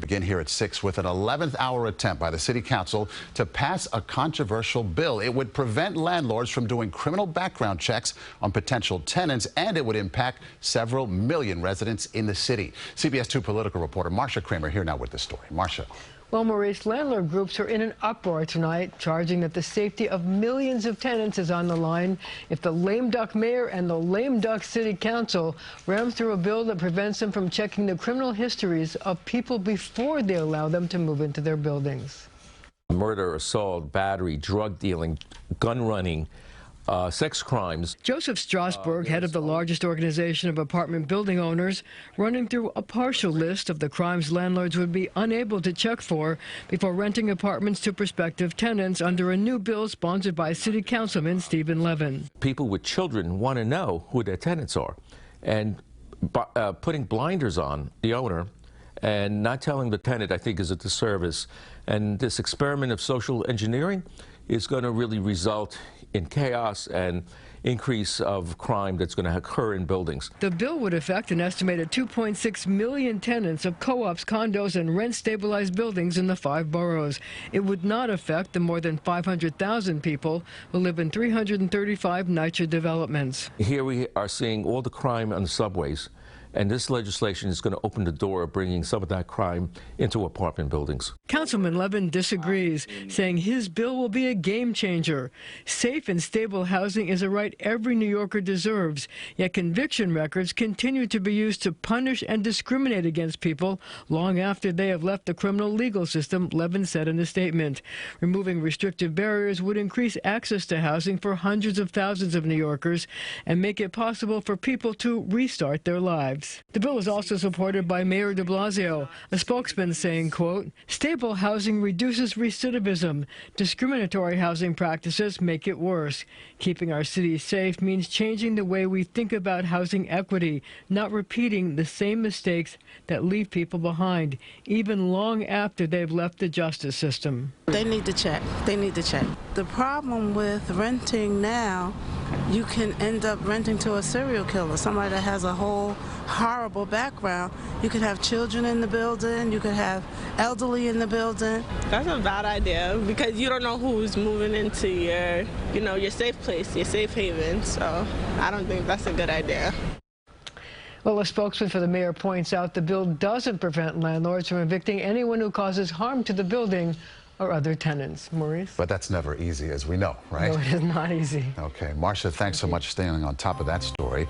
begin here at 6 with an 11th hour attempt by the City Council to pass a controversial bill. It would prevent landlords from doing criminal background checks on potential tenants, and it would impact several million residents in the city. CBS 2 political reporter Marcia Kramer here now with the story. Marcia. Well, Maurice, landlord groups are in an uproar tonight, charging that the safety of millions of tenants is on the line if the lame duck mayor and the lame duck city council ram through a bill that prevents them from checking the criminal histories of people before they allow them to move into their buildings. Murder, assault, battery, drug dealing, gun running, sex crimes. Joseph Strasberg, head of the largest organization of apartment building owners, running through a partial list of the crimes landlords would be unable to check for before renting apartments to prospective tenants under a new bill sponsored by City Councilman Stephen Levin. People with children want to know who their tenants are, and putting blinders on the owner and not telling the tenant, I think, is a disservice. And this experiment of social engineering is going to really result in chaos and increase of crime that's going to occur in buildings. The bill would affect an estimated 2.6 million tenants of co-ops, condos, and rent-stabilized buildings in the 5 boroughs. It would not affect the more than 500,000 people who live in 335 NYCHA developments. Here we are seeing all the crime on the subways, and this legislation is going to open the door of bringing some of that crime into apartment buildings. Councilman Levin disagrees, saying his bill will be a game changer. Safe and stable housing is a right every New Yorker deserves, yet conviction records continue to be used to punish and discriminate against people long after they have left the criminal legal system, Levin said in a statement. Removing restrictive barriers would increase access to housing for hundreds of thousands of New Yorkers and make it possible for people to restart their lives. The bill is also supported by Mayor de Blasio, a spokesman saying, quote, "Stable housing reduces recidivism. Discriminatory housing practices make it worse. Keeping our cities safe means changing the way we think about housing equity, not repeating the same mistakes that leave people behind, even long after they've left the justice system." They need to check. They need to check. The problem with renting now, you can end up renting to a serial killer, somebody that has a whole horrible background. You could have children in the building, you could have elderly in the building. That's a bad idea because you don't know who's moving into your, your safe place, your safe haven. So I don't think that's a good idea. Well, a spokesman for the mayor points out the bill doesn't prevent landlords from evicting anyone who causes harm to the building or other tenants. Maurice? But that's never easy, as we know, right? No, it is not easy. Okay, Marcia, thanks so much for staying on top of that story.